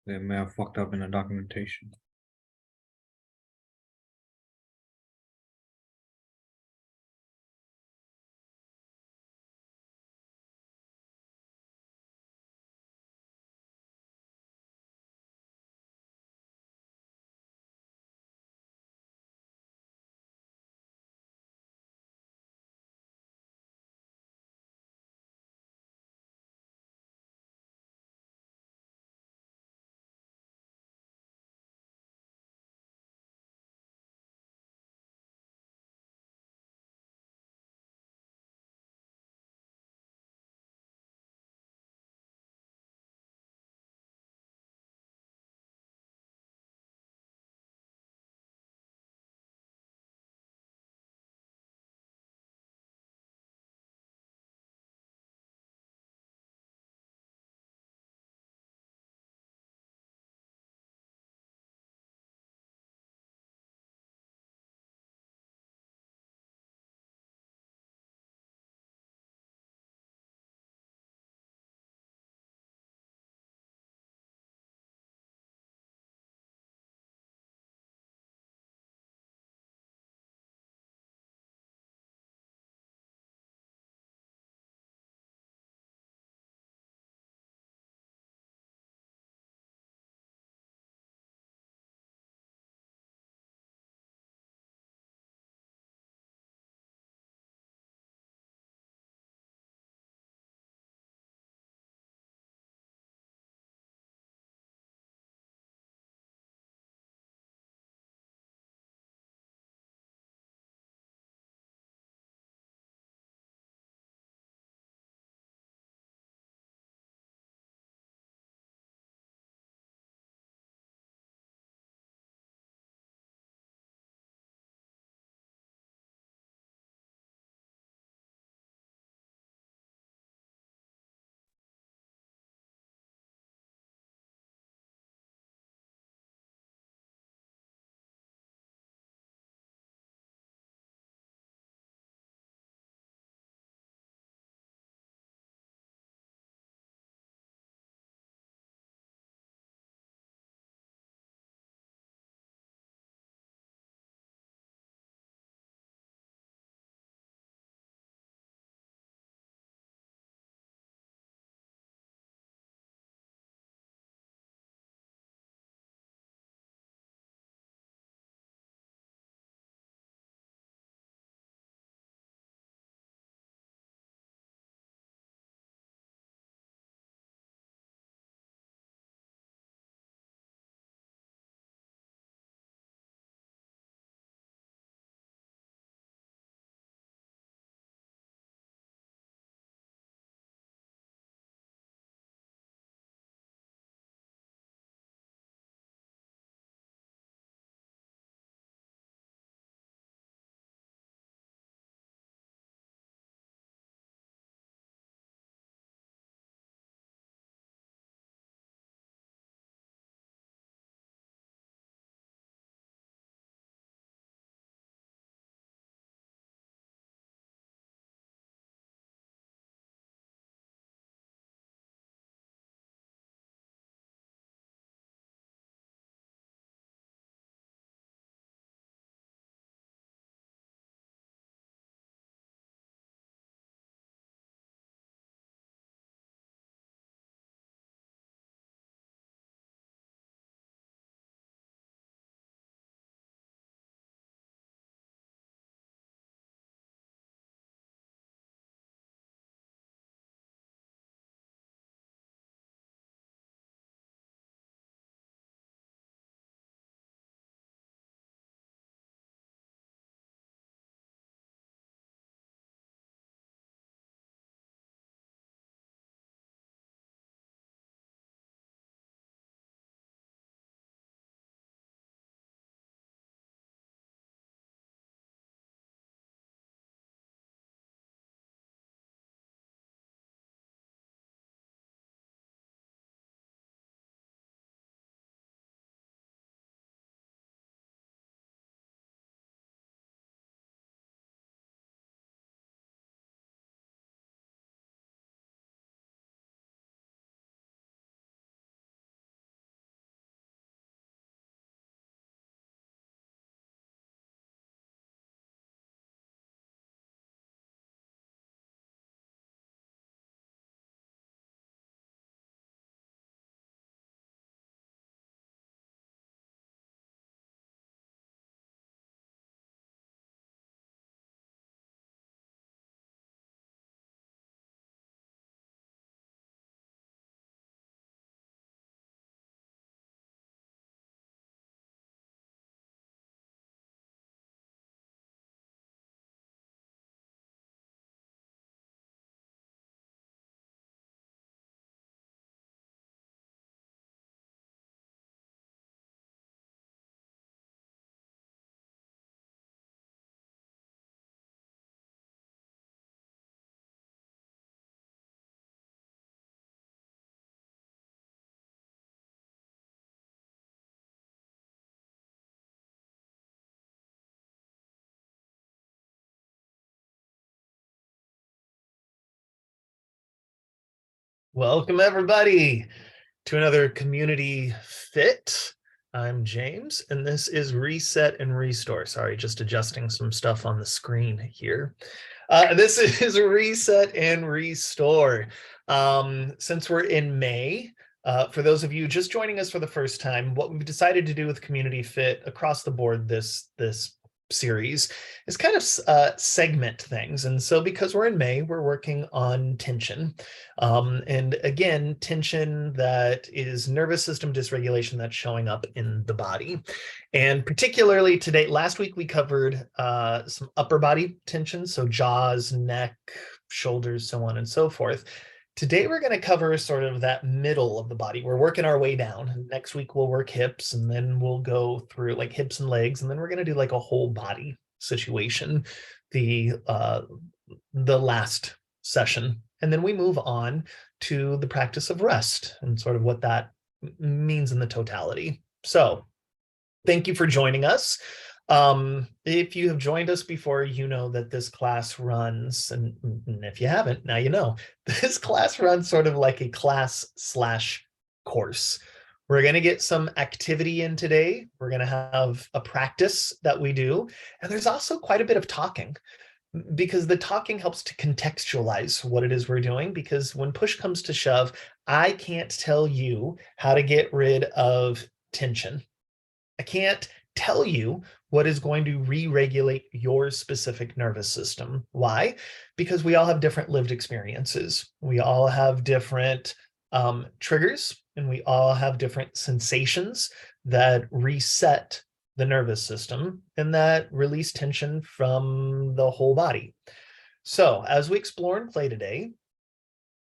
They may have fucked up in the documentation. Welcome everybody to another Community Fit. I'm James, and this is Reset and Restore. Sorry, just adjusting some stuff on the screen here. This is Reset and Restore. Since we're in May, for those of you just joining us for the first time, what we've decided to do with Community Fit across the board this series is kind of segment things. And so because we're in May, we're working on tension. And again, tension that is nervous system dysregulation that's showing up in the body. And particularly today, last week we covered some upper body tension, so jaws, neck, shoulders, so on and so forth. Today, we're going to cover sort of that middle of the body. We're working our way down. Next week, we'll work hips, and then we'll go through like hips and legs, and then we're going to do like a whole body situation, the last session. And then we move on to the practice of rest and sort of what that means in the totality. So thank you for joining us. If you have joined us before, you know that this class runs, and if you haven't, now you know, this class runs sort of like a class/course. We're going to get some activity in today. We're going to have a practice that we do, and there's also quite a bit of talking, because the talking helps to contextualize what it is we're doing, because when push comes to shove, I can't tell you how to get rid of tension. I can't tell you what is going to re-regulate your specific nervous system. Why? Because we all have different lived experiences. We all have different triggers, and we all have different sensations that reset the nervous system and that release tension from the whole body. So as we explore and play today,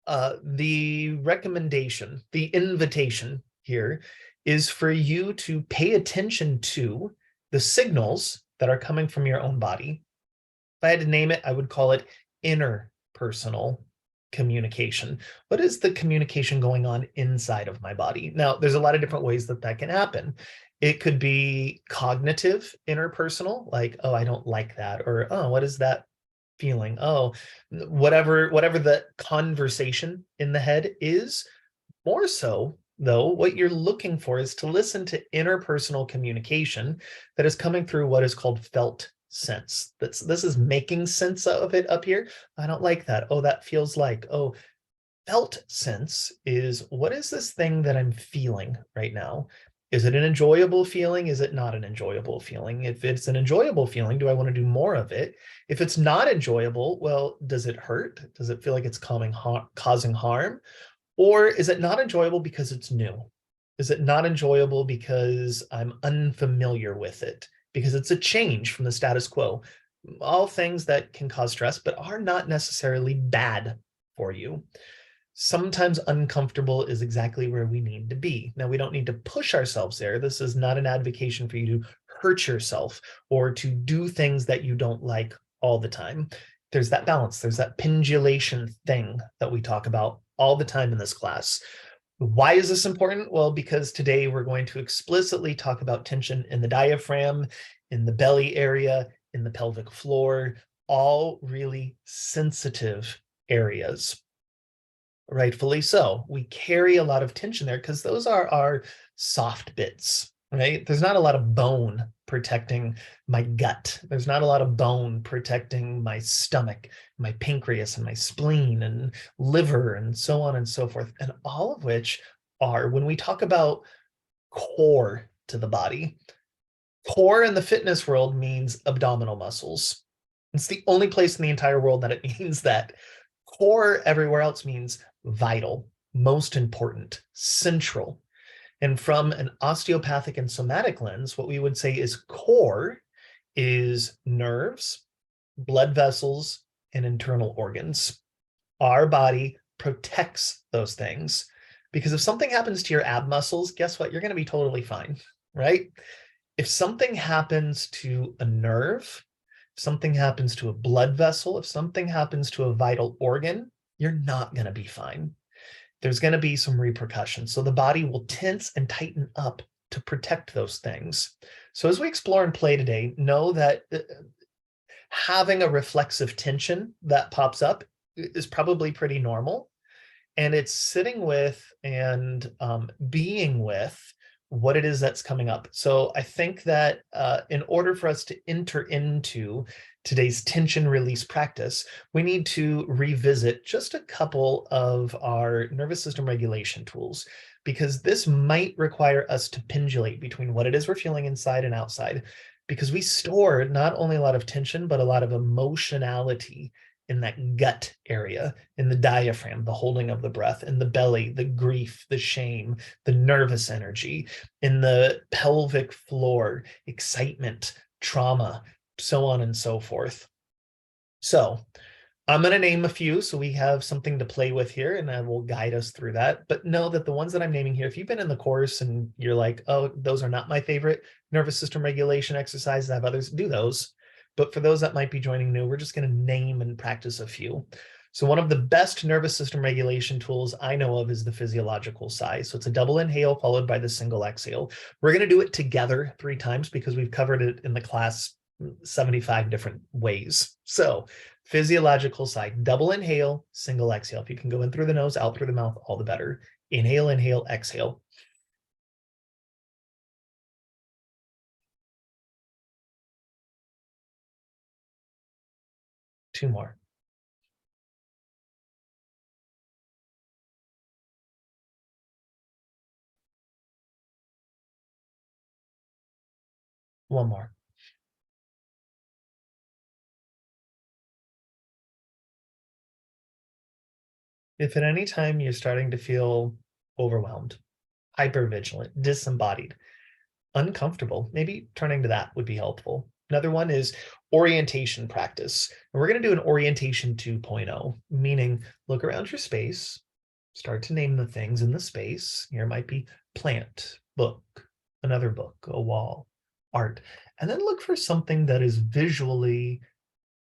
the recommendation, the invitation here is for you to pay attention to the signals that are coming from your own body. If I had to name it, I would call it interpersonal communication. What is the communication going on inside of my body? Now, there's a lot of different ways that that can happen. It could be cognitive interpersonal, like, oh, I don't like that, or oh, what is that feeling? Oh, whatever the conversation in the head is. More so, though, what you're looking for is to listen to interpersonal communication that is coming through what is called felt sense. This is making sense of it up here. I don't like that. Oh, that feels like. Oh, felt sense is, what is this thing that I'm feeling right now? Is it an enjoyable feeling? Is it not an enjoyable feeling? If it's an enjoyable feeling, do I want to do more of it? If it's not enjoyable, well, does it hurt? Does it feel like it's causing harm? Or is it not enjoyable because it's new? Is it not enjoyable because I'm unfamiliar with it? Because it's a change from the status quo. All things that can cause stress, but are not necessarily bad for you. Sometimes uncomfortable is exactly where we need to be. Now, we don't need to push ourselves there. This is not an advocation for you to hurt yourself or to do things that you don't like all the time. There's that balance. There's that pendulation thing that we talk about all the time in this class. Why is this important? Well, because today we're going to explicitly talk about tension in the diaphragm, in the belly area, in the pelvic floor, all really sensitive areas. Rightfully so. We carry a lot of tension there because those are our soft bits, right? There's not a lot of bone protecting my gut. There's not a lot of bone protecting my stomach, my pancreas and my spleen and liver and so on and so forth. And all of which are, when we talk about core to the body, core in the fitness world means abdominal muscles. It's the only place in the entire world that it means that. Core everywhere else means vital, most important, central. And from an osteopathic and somatic lens, what we would say is core is nerves, blood vessels, and internal organs. Our body protects those things, because if something happens to your ab muscles, guess what? You're going to be totally fine, right? If something happens to a nerve, if something happens to a blood vessel, if something happens to a vital organ, you're not going to be fine. There's going to be some repercussions. So the body will tense and tighten up to protect those things. So as we explore and play today, know that having a reflexive tension that pops up is probably pretty normal. And it's sitting with and being with what it is that's coming up. So I think that in order for us to enter into today's tension release practice, we need to revisit just a couple of our nervous system regulation tools, because this might require us to pendulate between what it is we're feeling inside and outside, because we store not only a lot of tension, but a lot of emotionality in that gut area, in the diaphragm, the holding of the breath, in the belly, the grief, the shame, the nervous energy, in the pelvic floor, excitement, trauma, so on and so forth. So I'm going to name a few so we have something to play with here, and I will guide us through that. But know that the ones that I'm naming here, if you've been in the course and you're like, oh, those are not my favorite nervous system regulation exercises, I have others, do those. But for those that might be joining new, we're just going to name and practice a few. So one of the best nervous system regulation tools I know of is the physiological sigh. So it's a double inhale followed by the single exhale. We're going to do it together 3 times because we've covered it in the class 75 different ways. So physiological sigh, double inhale, single exhale. If you can go in through the nose, out through the mouth, all the better. Inhale, inhale, exhale. Two more. One more. If at any time you're starting to feel overwhelmed, hypervigilant, disembodied, uncomfortable, maybe turning to that would be helpful. Another one is orientation practice. And we're going to do an orientation 2.0, meaning look around your space, start to name the things in the space. Here might be plant, book, another book, a wall, art, and then look for something that is visually,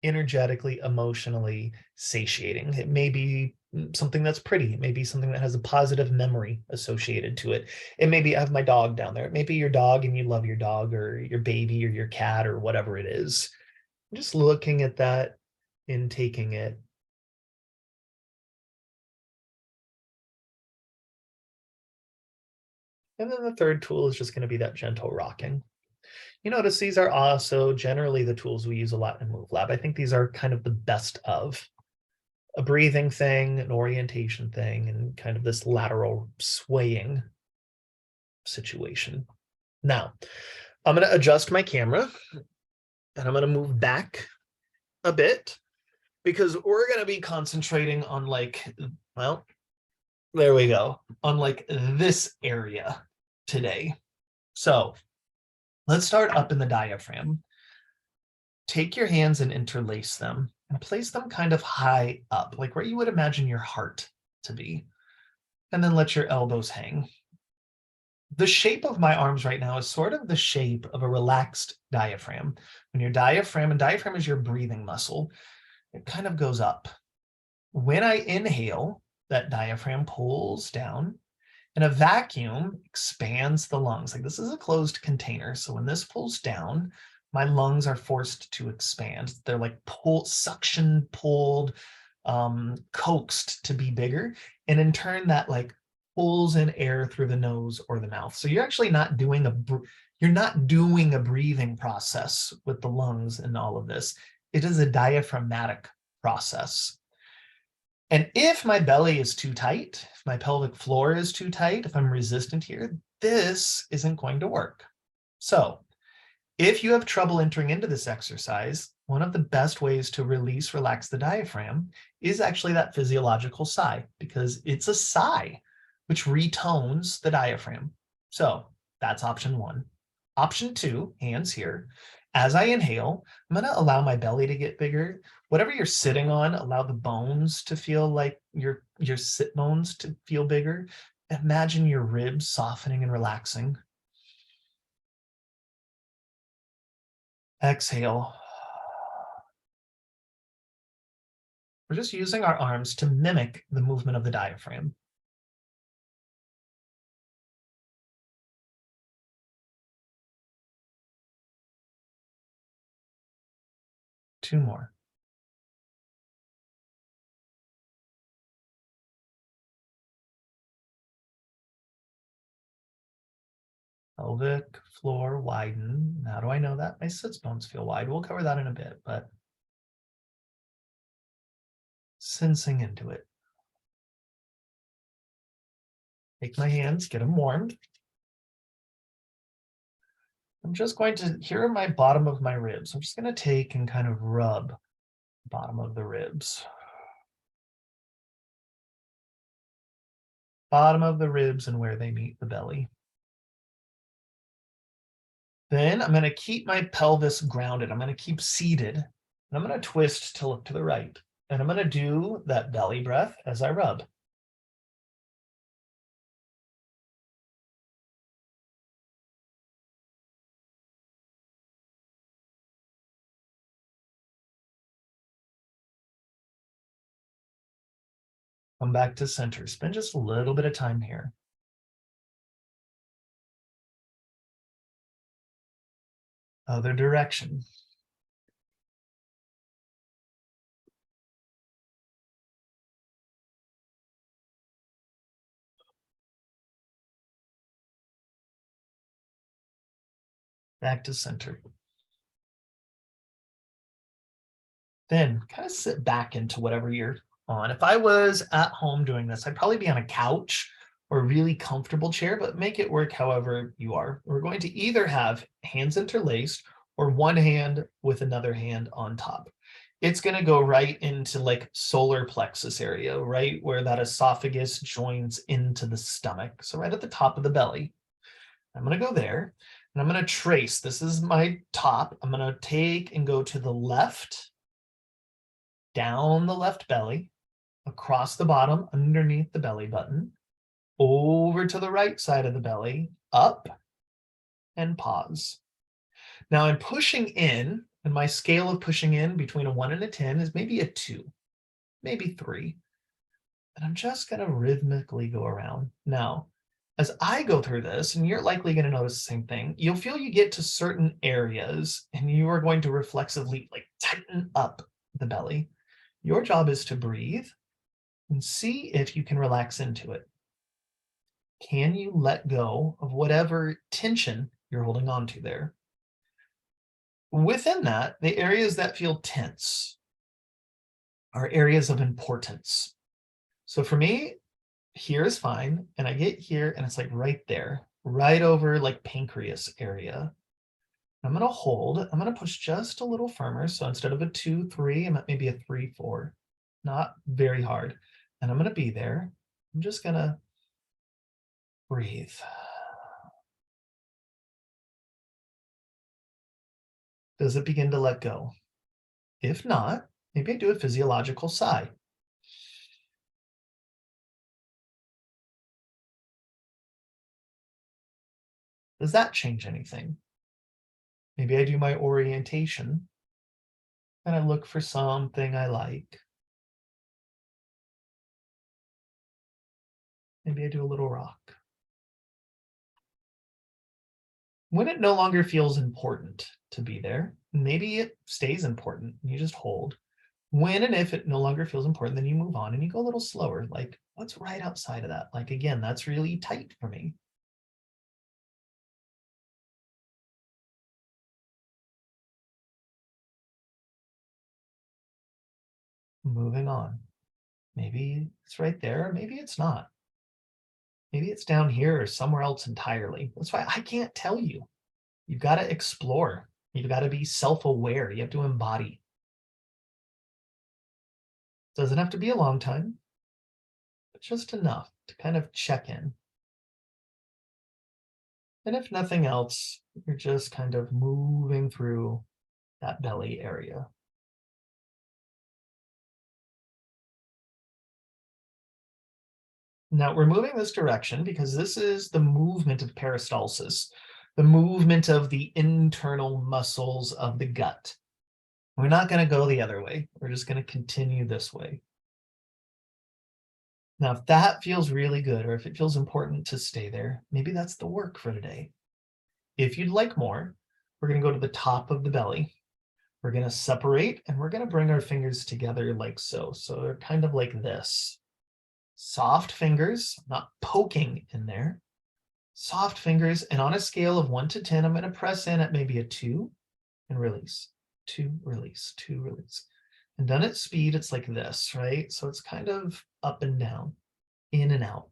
energetically, emotionally satiating. It may be something that's pretty. It may be something that has a positive memory associated to it. It may be, I have my dog down there. It may be your dog and you love your dog or your baby or your cat or whatever it is. Just looking at that and taking it. And then the third tool is just going to be that gentle rocking. You notice these are also generally the tools we use a lot in Move Lab. I think these are kind of the best of a breathing thing, an orientation thing, and kind of this lateral swaying situation. Now, I'm going to adjust my camera and I'm going to move back a bit because we're going to be concentrating on like, well, there we go, on like this area today. So let's start up in the diaphragm. Take your hands and interlace them and place them kind of high up, like where you would imagine your heart to be. And then let your elbows hang. The shape of my arms right now is sort of the shape of a relaxed diaphragm. When your diaphragm, and diaphragm is your breathing muscle, it kind of goes up. When I inhale, that diaphragm pulls down and a vacuum expands the lungs. Like this is a closed container. So when this pulls down, my lungs are forced to expand. They're like suction pulled, coaxed to be bigger. And in turn, that like pulls in air through the nose or the mouth. So you're actually not doing a breathing process with the lungs and all of this. It is a diaphragmatic process. And if my belly is too tight, if my pelvic floor is too tight, if I'm resistant here, this isn't going to work. So if you have trouble entering into this exercise, one of the best ways to relax the diaphragm is actually that physiological sigh, because it's a sigh which retones the diaphragm. So that's option 1. Option 2, hands here. As I inhale, I'm going to allow my belly to get bigger. Whatever you're sitting on, allow the bones to feel like your sit bones to feel bigger. Imagine your ribs softening and relaxing. Exhale. We're just using our arms to mimic the movement of the diaphragm. Two more. Pelvic floor widen. How do I know that? My sits bones feel wide. We'll cover that in a bit, but sensing into it. Take my hands, get them warmed. I'm just going to, here are my bottom of my ribs. I'm just going to take and kind of rub the bottom of the ribs. Bottom of the ribs and where they meet the belly. Then I'm going to keep my pelvis grounded. I'm going to keep seated. And I'm going to twist to look to the right. And I'm going to do that belly breath as I rub. Come back to center. Spend just a little bit of time here. Other direction. Back to center. Then kind of sit back into whatever you're on. If I was at home doing this, I'd probably be on a couch or a really comfortable chair, but make it work however you are. We're going to either have hands interlaced or one hand with another hand on top. It's going to go right into like solar plexus area, right where that esophagus joins into the stomach. So right at the top of the belly. I'm going to go there and I'm going to trace. This is my top. I'm going to take and go to the left, down the left belly, across the bottom, underneath the belly button, over to the right side of the belly, up, and pause. Now I'm pushing in, and my scale of pushing in between a 1 and a 10 is maybe a 2, maybe 3. And I'm just going to rhythmically go around. Now, as I go through this, and you're likely going to notice the same thing, you'll feel you get to certain areas, and you are going to reflexively like tighten up the belly. Your job is to breathe and see if you can relax into it. Can you let go of whatever tension you're holding on to there? Within that, the areas that feel tense are areas of importance. So for me, here is fine. And I get here and it's like right there, right over like pancreas area. I'm going to hold, I'm going to push just a little firmer. So instead of a 2, 3, I'm at maybe a 3, 4, not very hard. And I'm going to be there. I'm just going to breathe. Does it begin to let go? If not, maybe I do a physiological sigh. Does that change anything? Maybe I do my orientation and I look for something I like. Maybe I do a little rock. When it no longer feels important to be there, maybe it stays important and you just hold. When and if it no longer feels important, then you move on and you go a little slower. Like, what's right outside of that? Like, again, that's really tight for me. Moving on. Maybe it's right there, maybe it's not. Maybe it's down here or somewhere else entirely. That's why I can't tell you. You've got to explore. You've got to be self-aware. You have to embody. Doesn't have to be a long time, but just enough to kind of check in. And if nothing else, you're just kind of moving through that belly area. Now we're moving this direction because this is the movement of peristalsis, the movement of the internal muscles of the gut. We're not going to go the other way. We're just going to continue this way. Now, if that feels really good, or if it feels important to stay there, maybe that's the work for today. If you'd like more, we're going to go to the top of the belly. We're going to separate and we're going to bring our fingers together like so. So they're kind of like this. Soft fingers, not poking in there. Soft fingers, and on a scale of 1 to 10, I'm going to press in at maybe a 2 and release, 2, release, 2, release. And done at speed, it's like this, right? So it's kind of up and down, in and out.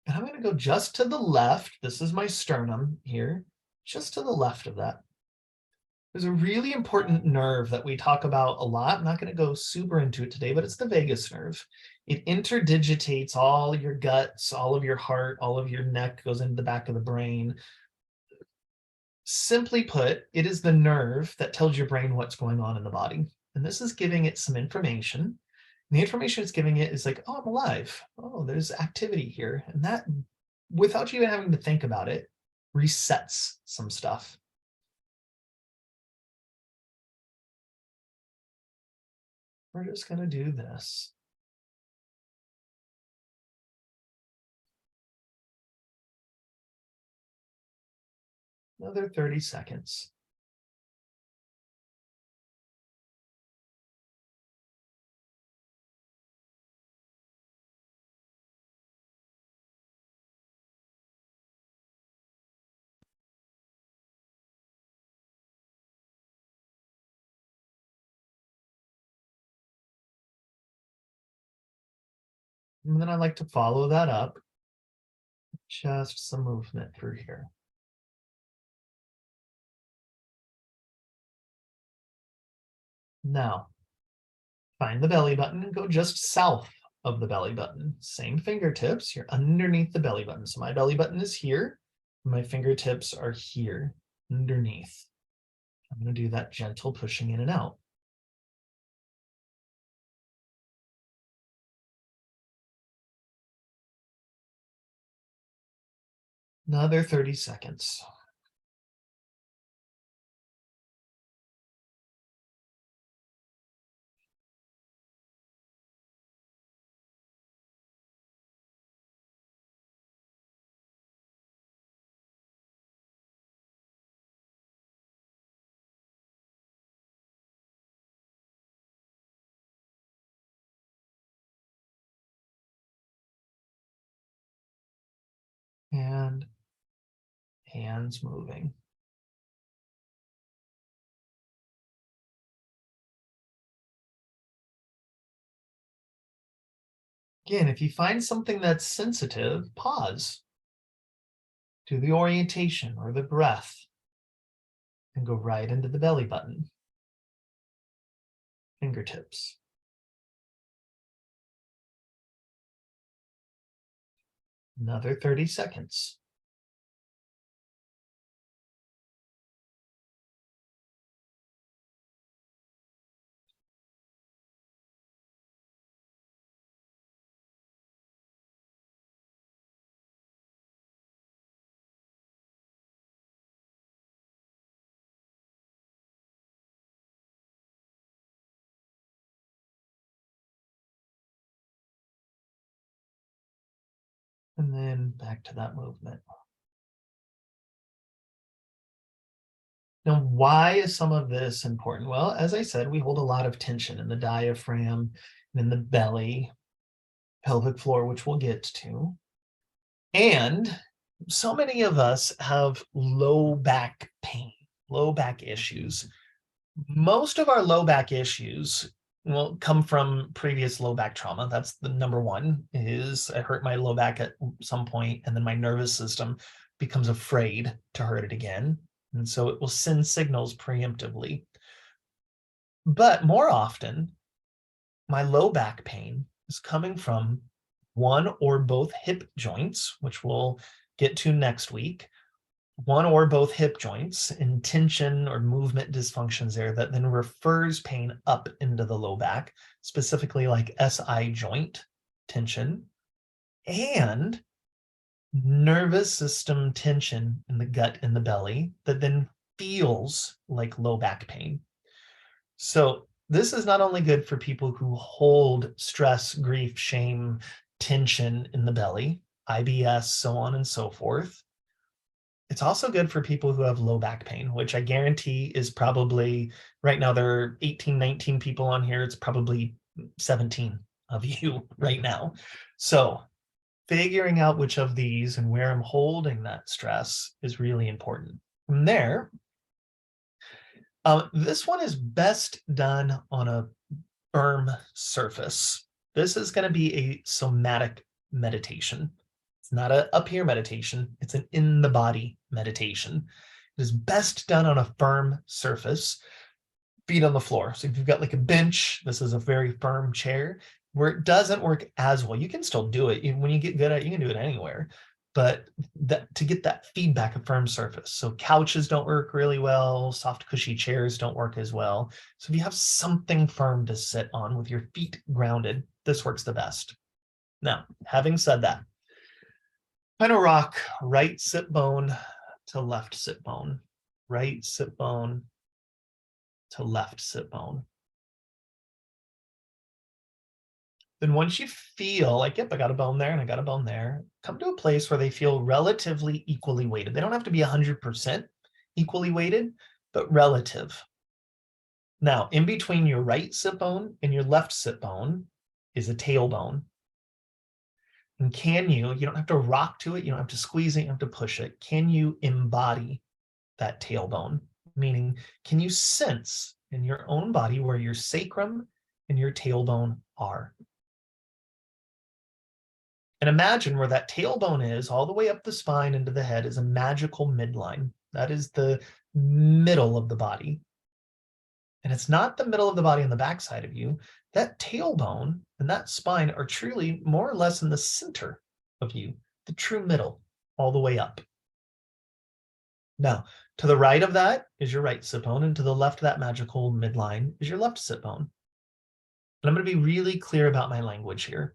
And I'm going to go just to the left. This is my sternum here, just to the left of that. There's a really important nerve that we talk about a lot. I'm not going to go super into it today, but it's the vagus nerve. It interdigitates all your guts, all of your heart, all of your neck, goes into the back of the brain. Simply put, it is the nerve that tells your brain what's going on in the body. And this is giving it some information. And the information it's giving it is like, oh, I'm alive. Oh, there's activity here. And that, without you even having to think about it, resets some stuff. We're just going to do this. Another 30 seconds. And then I like to follow that up. Just some movement through here. Now, find the belly button and go just south of the belly button. Same fingertips, you're underneath the belly button. So my belly button is here. My fingertips are here underneath. I'm going to do that gentle pushing in and out. Another 30 seconds. And hands moving. Again, if you find something that's sensitive, pause. Do the orientation or the breath and go right into the belly button. Fingertips. Another 30 seconds. And then back to that movement. Now, why is some of this important? Well, as I said, we hold a lot of tension in the diaphragm and in the belly, pelvic floor, which we'll get to. And so many of us have low back pain, low back issues. Most of our low back issues will come from previous low back trauma. That's the number one, is I hurt my low back at some point, and then my nervous system becomes afraid to hurt it again. And so it will send signals preemptively. But more often, my low back pain is coming from one or both hip joints, which we'll get to next week, one or both hip joints in tension or movement dysfunctions there that then refers pain up into the low back, specifically like SI joint tension, and nervous system tension in the gut and the belly that then feels like low back pain. So this is not only good for people who hold stress, grief, shame, tension in the belly, IBS, so on and so forth. It's also good for people who have low back pain, which I guarantee is probably, right now there are 18, 19 people on here. It's probably 17 of you right now. So figuring out which of these and where I'm holding that stress is really important. From there, this one is best done on a firm surface. This is going to be a somatic meditation. It's not a up here meditation. It's an in the body meditation. It is best done on a firm surface, feet on the floor. So if you've got like a bench, this is a very firm chair. Where it doesn't work as well, you can still do it. When you get good at it, you can do it anywhere. But to get that feedback, a firm surface. So couches don't work really well. Soft, cushy chairs don't work as well. So if you have something firm to sit on with your feet grounded, this works the best. Now, having said that, kind of rock right sit bone to left sit bone, right sit bone to left sit bone. Then once you feel like, yep, I got a bone there and I got a bone there, come to a place where they feel relatively equally weighted. They don't have to be 100% equally weighted, but relative. Now, in between your right sit bone and your left sit bone is a tailbone. And you don't have to rock to it, you don't have to squeeze it, you don't have to push it. Can you embody that tailbone? Meaning, can you sense in your own body where your sacrum and your tailbone are? And imagine where that tailbone is, all the way up the spine into the head, is a magical midline. That is the middle of the body. And it's not the middle of the body on the backside of you. That tailbone and that spine are truly more or less in the center of you, the true middle, all the way up. Now, to the right of that is your right sit bone, and to the left of that magical midline is your left sit bone. And I'm going to be really clear about my language here.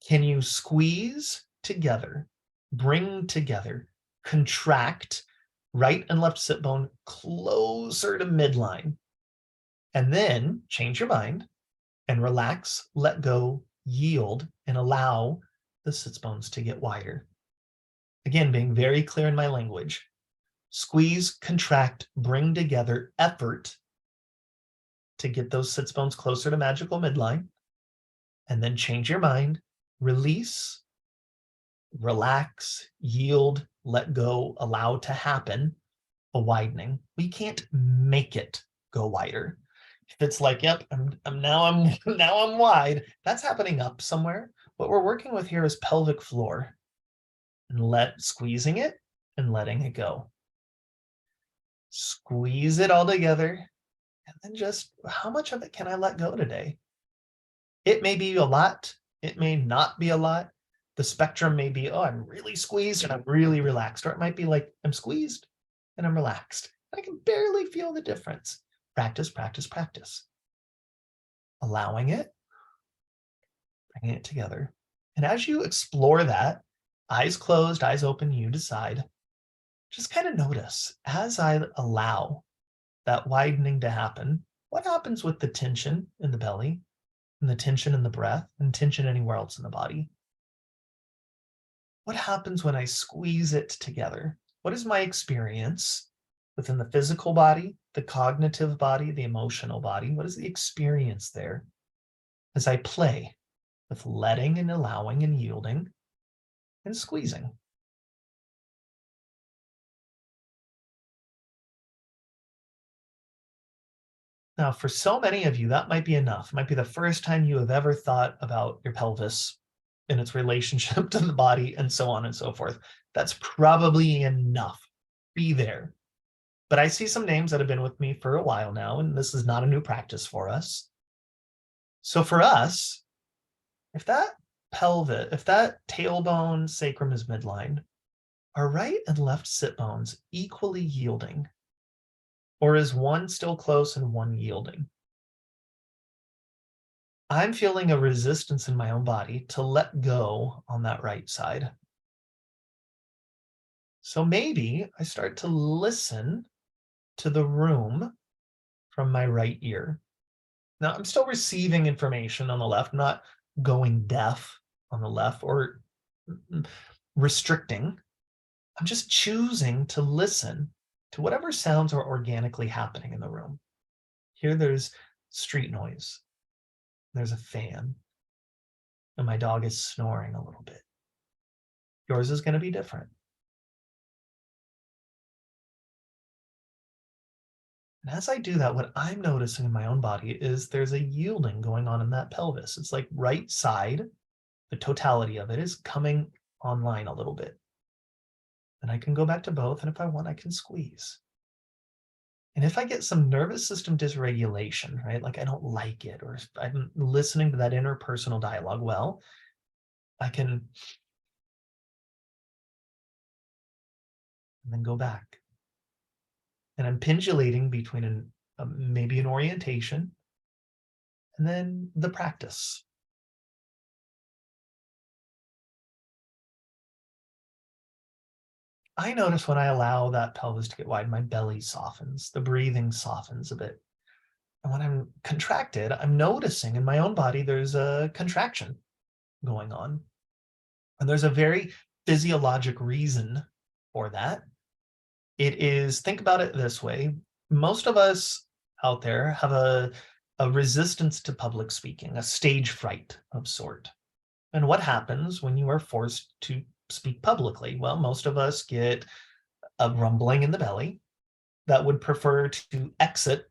Can you squeeze together, bring together, contract right and left sit bone closer to midline, and then change your mind and relax, let go, yield, and allow the sits bones to get wider? Again, being very clear in my language. Squeeze, contract, bring together, effort to get those sits bones closer to magical midline, and then change your mind, release, relax, yield, let go, allow to happen a widening. We can't make it go wider. If it's like, yep, now I'm wide, that's happening up somewhere. What we're working with here is pelvic floor, and squeezing it and letting it go. Squeeze it all together, and then just, how much of it can I let go today? It may be a lot. It may not be a lot. The spectrum may be, oh, I'm really squeezed and I'm really relaxed. Or it might be like, I'm squeezed and I'm relaxed. I can barely feel the difference. Practice, practice, practice. Allowing it, bringing it together. And as you explore that, eyes closed, eyes open, you decide, just kind of notice, as I allow that widening to happen, what happens with the tension in the belly, and the tension in the breath, and tension anywhere else in the body? What happens when I squeeze it together? What is my experience within the physical body, the cognitive body, the emotional body? What is the experience there as I play with letting and allowing and yielding and squeezing? Now, for so many of you, that might be enough. It might be the first time you have ever thought about your pelvis and its relationship to the body and so on and so forth. That's probably enough. Be there. But I see some names that have been with me for a while now, and this is not a new practice for us. So for us, if that tailbone sacrum is midline, are right and left sit bones equally yielding? Or is one still close and one yielding? I'm feeling a resistance in my own body to let go on that right side. So maybe I start to listen to the room from my right ear. Now, I'm still receiving information on the left, not going deaf on the left or restricting. I'm just choosing to listen to whatever sounds are organically happening in the room. Here there's street noise. There's a fan. And my dog is snoring a little bit. Yours is going to be different. And as I do that, what I'm noticing in my own body is there's a yielding going on in that pelvis. It's like right side, the totality of it is coming online a little bit. And I can go back to both. And if I want, I can squeeze. And if I get some nervous system dysregulation, right, like I don't like it, or I'm listening to that interpersonal dialogue well, I can and then go back. And I'm pendulating between maybe an orientation and then the practice. I notice when I allow that pelvis to get wide, my belly softens, the breathing softens a bit. And when I'm contracted, I'm noticing in my own body there's a contraction going on. And there's a very physiologic reason for that. It is, think about it this way. Most of us out there have a resistance to public speaking, a stage fright of sort. And what happens when you are forced to speak publicly? Well, most of us get a rumbling in the belly that would prefer to exit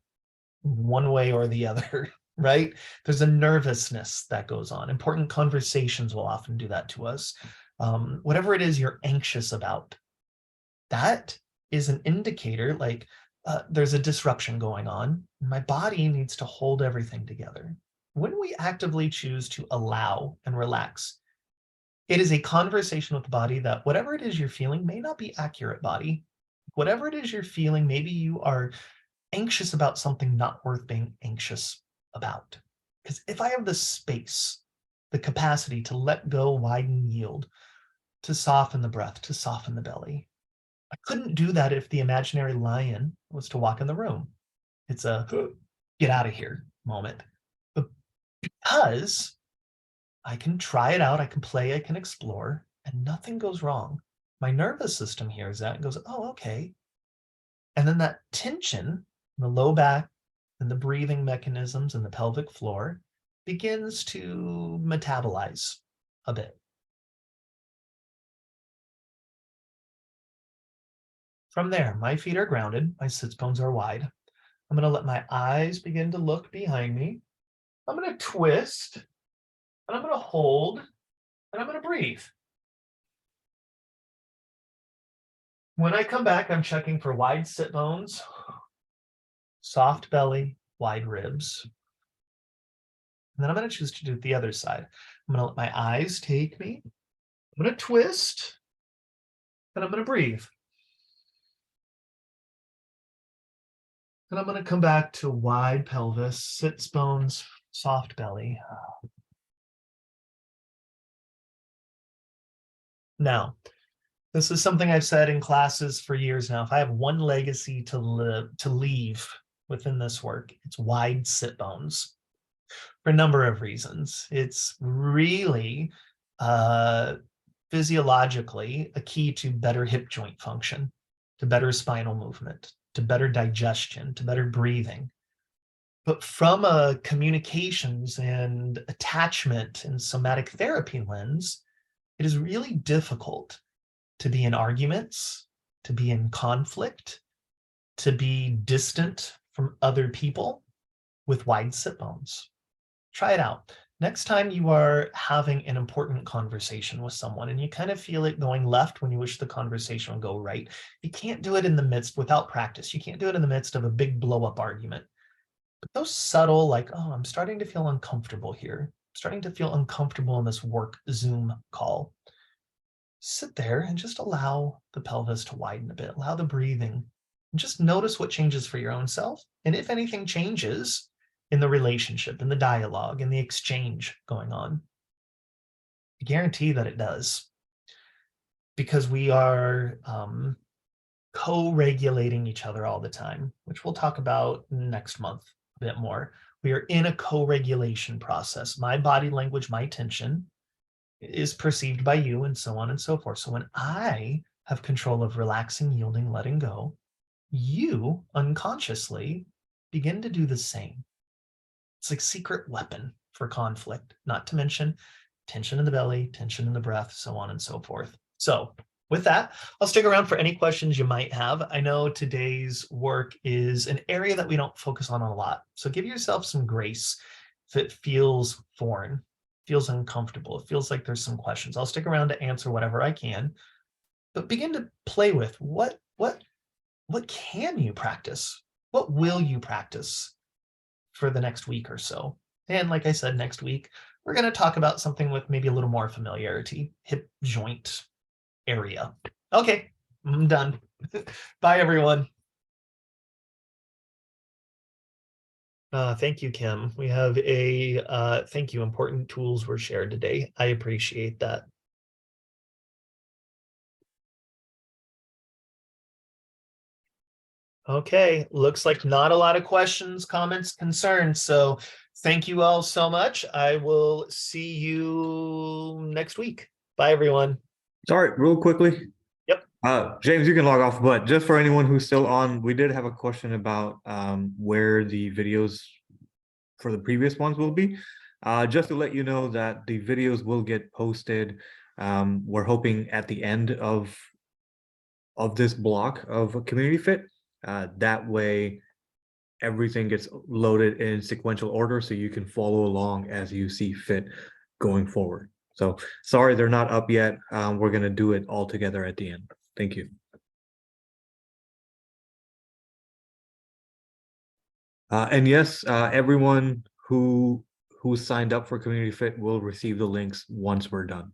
one way or the other, right? There's a nervousness that goes on. Important conversations will often do that to us. Whatever it is you're anxious about, that is an indicator like there's a disruption going on. My body needs to hold everything together. When we actively choose to allow and relax, it is a conversation with the body that whatever it is you're feeling may not be accurate, body. Whatever it is you're feeling, maybe you are anxious about something not worth being anxious about. Because if I have the space, the capacity to let go, widen, yield, to soften the breath, to soften the belly, I couldn't do that if the imaginary lion was to walk in the room. It's a get out of here moment. But because I can try it out, I can play, I can explore, and nothing goes wrong. My nervous system hears that and goes, oh, okay. And then that tension in the low back and the breathing mechanisms and the pelvic floor begins to metabolize a bit. From there, my feet are grounded, my sits bones are wide. I'm going to let my eyes begin to look behind me. I'm going to twist, and I'm going to hold, and I'm going to breathe. When I come back, I'm checking for wide sit bones, soft belly, wide ribs. And then I'm going to choose to do the other side. I'm going to let my eyes take me. I'm going to twist, and I'm going to breathe. And I'm going to come back to wide pelvis, sits bones, soft belly. Now, this is something I've said in classes for years now. If I have one legacy to leave within this work, it's wide sit bones for a number of reasons. It's really physiologically a key to better hip joint function, to better spinal movement, to better digestion, to better breathing. But from a communications and attachment and somatic therapy lens, it is really difficult to be in arguments, to be in conflict, to be distant from other people with wide sit bones. Try it out. Next time you are having an important conversation with someone and you kind of feel it going left when you wish the conversation would go right, you can't do it in the midst without practice. You can't do it in the midst of a big blow up argument. But those subtle, like, oh, I'm starting to feel uncomfortable here. I'm starting to feel uncomfortable in this work Zoom call. Sit there and just allow the pelvis to widen a bit, allow the breathing, and just notice what changes for your own self. And if anything changes in the relationship, in the dialogue, in the exchange going on, I guarantee that it does. Because we are co-regulating each other all the time, which we'll talk about next month a bit more. We are in a co-regulation process. My body language, my tension is perceived by you, and so on and so forth. So when I have control of relaxing, yielding, letting go, you unconsciously begin to do the same. It's like secret weapon for conflict, not to mention tension in the belly, tension in the breath, so on and so forth. So with that, I'll stick around for any questions you might have. I know today's work is an area that we don't focus on a lot. So give yourself some grace if it feels foreign, feels uncomfortable, it feels like there's some questions. I'll stick around to answer whatever I can, but begin to play with what can you practice? What will you practice for the next week or so? And like I said, next week, we're going to talk about something with maybe a little more familiarity, hip joint area. Okay, I'm done. Bye, everyone. Thank you, Kim. We have a thank you. Important tools were shared today. I appreciate that. Okay, looks like not a lot of questions, comments, concerns. So thank you all so much. I will see you next week. Bye, everyone. Sorry, real quickly. Yep. James, you can log off, but just for anyone who's still on, we did have a question about where the videos for the previous ones will be. Just to let you know that the videos will get posted. We're hoping at the end of this block of Community Fit. That way everything gets loaded in sequential order so you can follow along as you see fit going forward. So sorry they're not up yet. We're going to do it all together at the end. Thank you. And yes, everyone who signed up for Community Fit will receive the links once we're done.